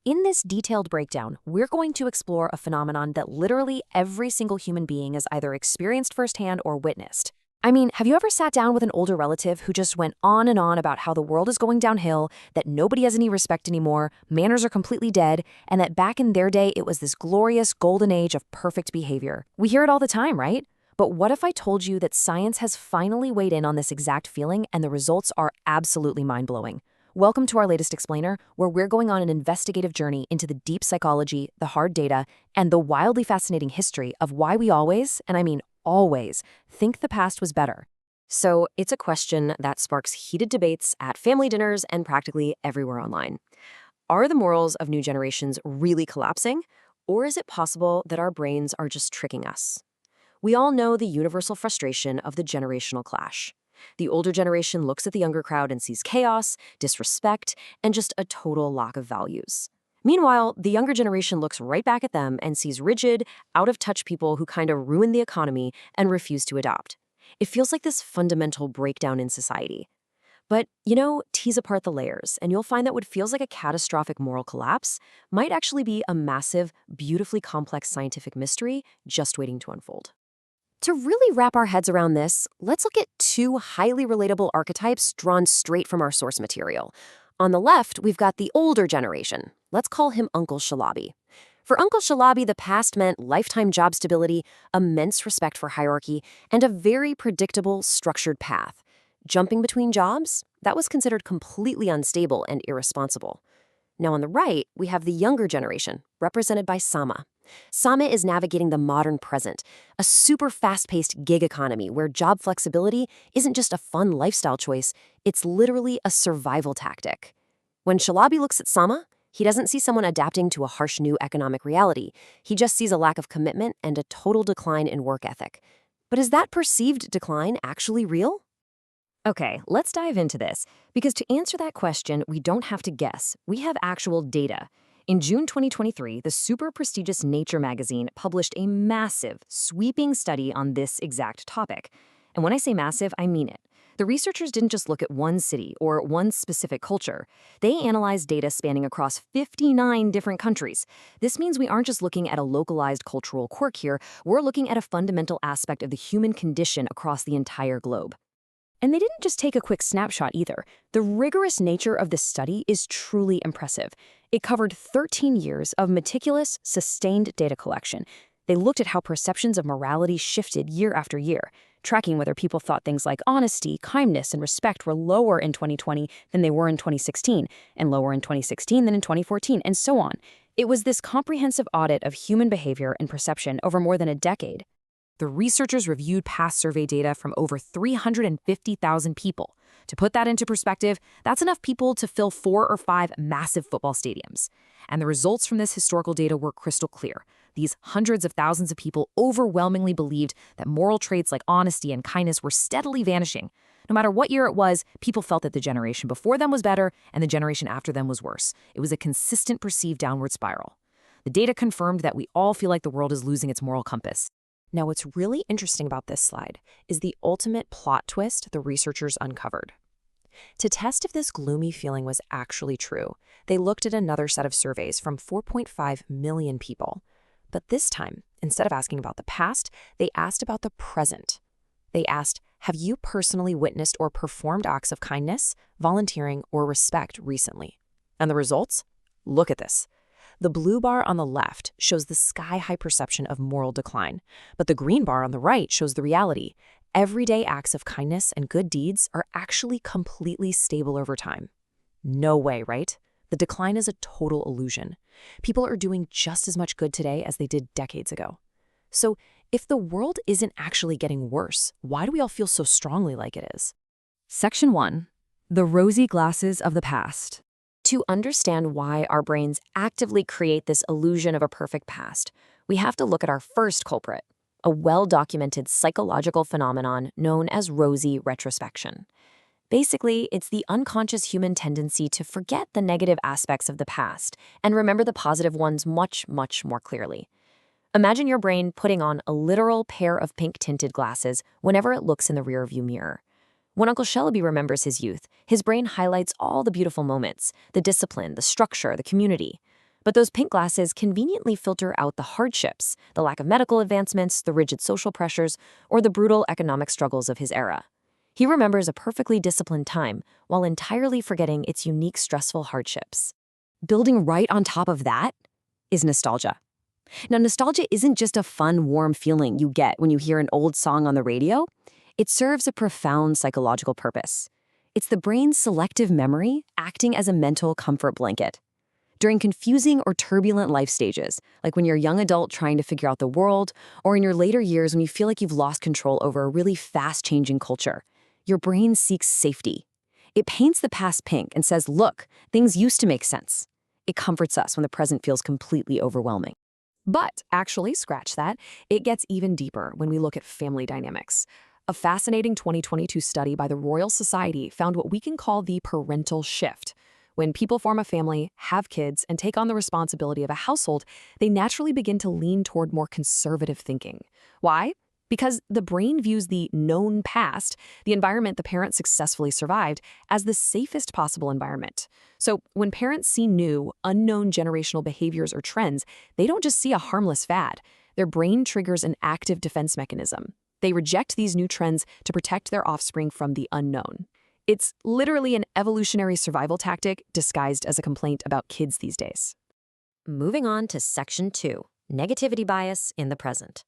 In this detailed breakdown, we're going to explore a phenomenon that literally every single human being has either experienced firsthand or witnessed. I mean, have you ever sat down with an older relative who just went on and on about how the world is going downhill, that nobody has any respect anymore, manners are completely dead, and that back in their day it was this glorious golden age of perfect behavior? We hear it all the time, right? But what if I told you that science has finally weighed in on this exact feeling and the results are absolutely mind-blowing? Welcome to our latest explainer, where we're going on an investigative journey into the deep psychology, the hard data, and the wildly fascinating history of why we always, and I mean always, think the past was better. So it's a question that sparks heated debates at family dinners and practically everywhere online. Are the morals of new generations really collapsing, or is it possible that our brains are just tricking us? We all know the universal frustration of the generational clash. The older generation looks at the younger crowd and sees chaos, disrespect, and just a total lack of values. Meanwhile, the younger generation looks right back at them and sees rigid, out-of-touch people who kind of ruin the economy and refuse to adopt. It feels like this fundamental breakdown in society. But, tease apart the layers, and you'll find that what feels like a catastrophic moral collapse might actually be a massive, beautifully complex scientific mystery just waiting to unfold. To really wrap our heads around this, let's look at two highly relatable archetypes drawn straight from our source material. On the left, we've got the older generation. Let's call him Uncle Shalabi. For Uncle Shalabi, the past meant lifetime job stability, immense respect for hierarchy, and a very predictable, structured path. Jumping between jobs? That was considered completely unstable and irresponsible. Now on the right, we have the younger generation, represented by Sama. Sama is navigating the modern present, a super fast-paced gig economy where job flexibility isn't just a fun lifestyle choice, it's literally a survival tactic. When Shalabi looks at Sama, he doesn't see someone adapting to a harsh new economic reality. He just sees a lack of commitment and a total decline in work ethic. But is that perceived decline actually real? Okay, let's dive into this, because to answer that question, we don't have to guess. We have actual data. In June 2023, the super prestigious Nature magazine published a massive, sweeping study on this exact topic. And when I say massive, I mean it. The researchers didn't just look at one city or one specific culture. They analyzed data spanning across 59 different countries. This means we aren't just looking at a localized cultural quirk here, we're looking at a fundamental aspect of the human condition across the entire globe. And they didn't just take a quick snapshot either. The rigorous nature of this study is truly impressive. It covered 13 years of meticulous, sustained data collection. They looked at how perceptions of morality shifted year after year, tracking whether people thought things like honesty, kindness, and respect were lower in 2020 than they were in 2016, and lower in 2016 than in 2014, and so on. It was this comprehensive audit of human behavior and perception over more than a decade. The researchers reviewed past survey data from over 350,000 people. To put that into perspective, that's enough people to fill 4 or 5 massive football stadiums. And the results from this historical data were crystal clear. These hundreds of thousands of people overwhelmingly believed that moral traits like honesty and kindness were steadily vanishing. No matter what year it was, people felt that the generation before them was better and the generation after them was worse. It was a consistent perceived downward spiral. The data confirmed that we all feel like the world is losing its moral compass. Now, what's really interesting about this slide is the ultimate plot twist the researchers uncovered. To test if this gloomy feeling was actually true, they looked at another set of surveys from 4.5 million people. But this time, instead of asking about the past, they asked about the present. They asked, have you personally witnessed or performed acts of kindness, volunteering, or respect recently? And the results? Look at this. The blue bar on the left shows the sky-high perception of moral decline, but the green bar on the right shows the reality. Everyday acts of kindness and good deeds are actually completely stable over time. No way, right? The decline is a total illusion. People are doing just as much good today as they did decades ago. So, if the world isn't actually getting worse, why do we all feel so strongly like it is? Section 1. The rosy glasses of the past. To understand why our brains actively create this illusion of a perfect past, we have to look at our first culprit, a well-documented psychological phenomenon known as rosy retrospection. Basically, it's the unconscious human tendency to forget the negative aspects of the past and remember the positive ones much, much more clearly. Imagine your brain putting on a literal pair of pink-tinted glasses whenever it looks in the rearview mirror. When Uncle Shalabi remembers his youth, his brain highlights all the beautiful moments, the discipline, the structure, the community. But those pink glasses conveniently filter out the hardships, the lack of medical advancements, the rigid social pressures, or the brutal economic struggles of his era. He remembers a perfectly disciplined time while entirely forgetting its unique stressful hardships. Building right on top of that is nostalgia. Now, nostalgia isn't just a fun, warm feeling you get when you hear an old song on the radio. It serves a profound psychological purpose. It's the brain's selective memory acting as a mental comfort blanket. During confusing or turbulent life stages, like when you're a young adult trying to figure out the world, or in your later years when you feel like you've lost control over a really fast-changing culture, your brain seeks safety. It paints the past pink and says, look, things used to make sense. It comforts us when the present feels completely overwhelming. But actually, scratch that, it gets even deeper when we look at family dynamics. A fascinating 2022 study by the Royal Society found what we can call the parental shift. When people form a family, have kids, and take on the responsibility of a household, they naturally begin to lean toward more conservative thinking. Why? Because the brain views the known past, the environment the parent successfully survived, as the safest possible environment. So when parents see new, unknown generational behaviors or trends, they don't just see a harmless fad. Their brain triggers an active defense mechanism. They reject these new trends to protect their offspring from the unknown. It's literally an evolutionary survival tactic disguised as a complaint about kids these days. Moving on to Section 2, Negativity Bias in the Present.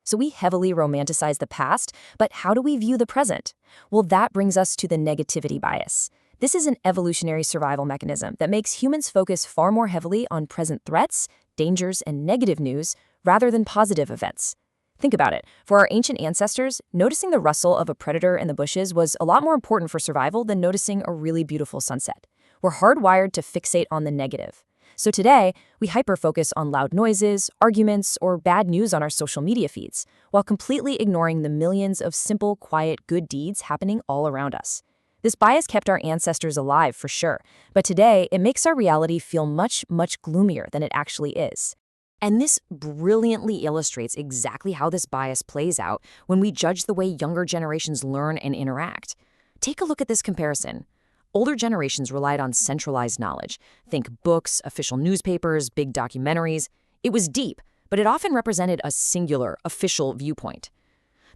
So we heavily romanticize the past, but how do we view the present? Well, that brings us to the negativity bias. This is an evolutionary survival mechanism that makes humans focus far more heavily on present threats, dangers, and negative news rather than positive events. Think about it. For our ancient ancestors, noticing the rustle of a predator in the bushes was a lot more important for survival than noticing a really beautiful sunset. We're hardwired to fixate on the negative. So today, we hyper-focus on loud noises, arguments, or bad news on our social media feeds, while completely ignoring the millions of simple, quiet, good deeds happening all around us. This bias kept our ancestors alive, for sure, but today, it makes our reality feel much, much gloomier than it actually is. And this brilliantly illustrates exactly how this bias plays out when we judge the way younger generations learn and interact. Take a look at this comparison. Older generations relied on centralized knowledge. Think books, official newspapers, big documentaries. It was deep, but it often represented a singular, official viewpoint.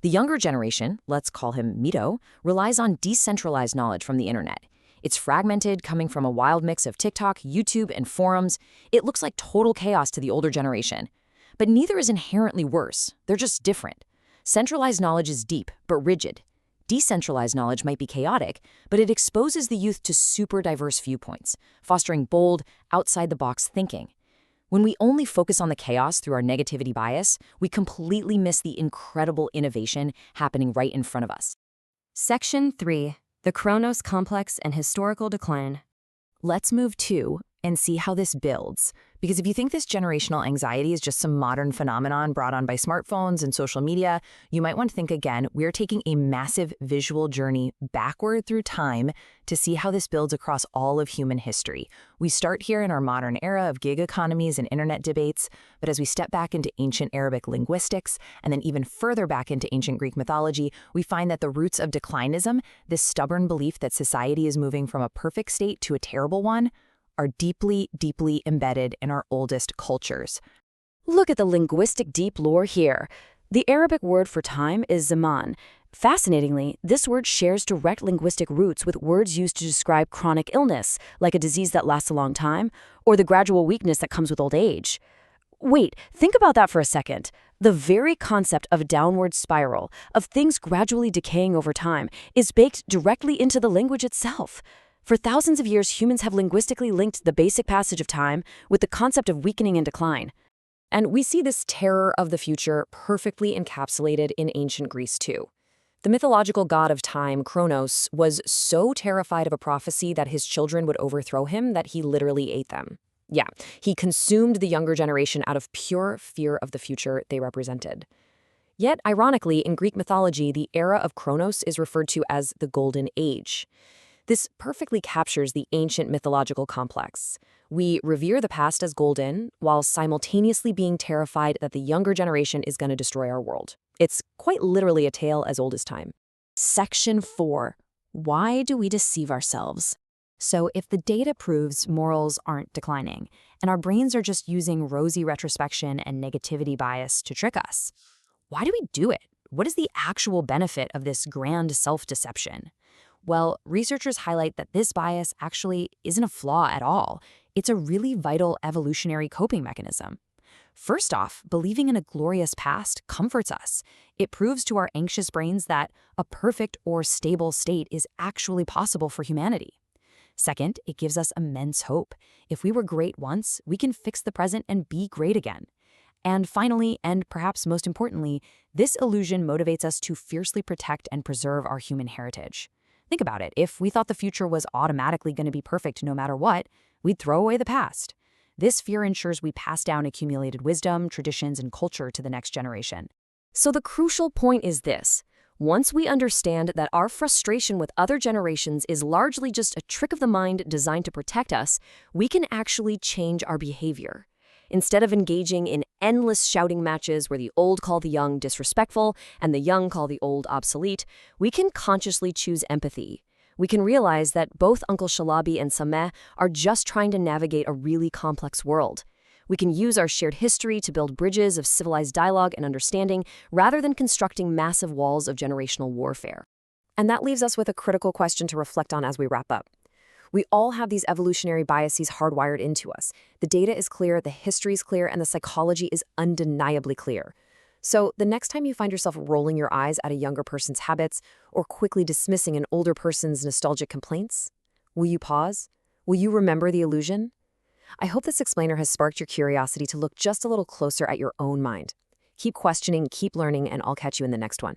The younger generation, let's call him Mito, relies on decentralized knowledge from the internet. It's fragmented, coming from a wild mix of TikTok, YouTube, and forums. It looks like total chaos to the older generation. But neither is inherently worse. They're just different. Centralized knowledge is deep, but rigid. Decentralized knowledge might be chaotic, but it exposes the youth to super diverse viewpoints, fostering bold, outside-the-box thinking. When we only focus on the chaos through our negativity bias, we completely miss the incredible innovation happening right in front of us. Section 3. The Kronos Complex and Historical Decline. Let's move to and see how this builds. Because if you think this generational anxiety is just some modern phenomenon brought on by smartphones and social media, you might want to think again. We're taking a massive visual journey backward through time to see how this builds across all of human history. We start here in our modern era of gig economies and internet debates, but as we step back into ancient Arabic linguistics, and then even further back into ancient Greek mythology, we find that the roots of declinism, this stubborn belief that society is moving from a perfect state to a terrible one, are deeply, deeply embedded in our oldest cultures. Look at the linguistic deep lore here. The Arabic word for time is zaman. Fascinatingly, this word shares direct linguistic roots with words used to describe chronic illness, like a disease that lasts a long time, or the gradual weakness that comes with old age. Wait, think about that for a second. The very concept of a downward spiral, of things gradually decaying over time, is baked directly into the language itself. For thousands of years, humans have linguistically linked the basic passage of time with the concept of weakening and decline. And we see this terror of the future perfectly encapsulated in ancient Greece too. The mythological god of time, Kronos, was so terrified of a prophecy that his children would overthrow him that he literally ate them. Yeah, he consumed the younger generation out of pure fear of the future they represented. Yet, ironically, in Greek mythology, the era of Kronos is referred to as the Golden Age. This perfectly captures the ancient mythological complex. We revere the past as golden, while simultaneously being terrified that the younger generation is going to destroy our world. It's quite literally a tale as old as time. Section 4. Why do we deceive ourselves? So if the data proves morals aren't declining, and our brains are just using rosy retrospection and negativity bias to trick us, why do we do it? What is the actual benefit of this grand self-deception? Well, researchers highlight that this bias actually isn't a flaw at all. It's a really vital evolutionary coping mechanism. First off, believing in a glorious past comforts us. It proves to our anxious brains that a perfect or stable state is actually possible for humanity. Second, it gives us immense hope. If we were great once, we can fix the present and be great again. And finally, and perhaps most importantly, this illusion motivates us to fiercely protect and preserve our human heritage. Think about it. If we thought the future was automatically going to be perfect no matter what, we'd throw away the past. This fear ensures we pass down accumulated wisdom, traditions, and culture to the next generation. So the crucial point is this. Once we understand that our frustration with other generations is largely just a trick of the mind designed to protect us, we can actually change our behavior. Instead of engaging in endless shouting matches where the old call the young disrespectful and the young call the old obsolete, we can consciously choose empathy. We can realize that both Uncle Shalabi and Sameh are just trying to navigate a really complex world. We can use our shared history to build bridges of civilized dialogue and understanding rather than constructing massive walls of generational warfare. And that leaves us with a critical question to reflect on as we wrap up. We all have these evolutionary biases hardwired into us. The data is clear, the history is clear, and the psychology is undeniably clear. So the next time you find yourself rolling your eyes at a younger person's habits or quickly dismissing an older person's nostalgic complaints, will you pause? Will you remember the illusion? I hope this explainer has sparked your curiosity to look just a little closer at your own mind. Keep questioning, keep learning, and I'll catch you in the next one.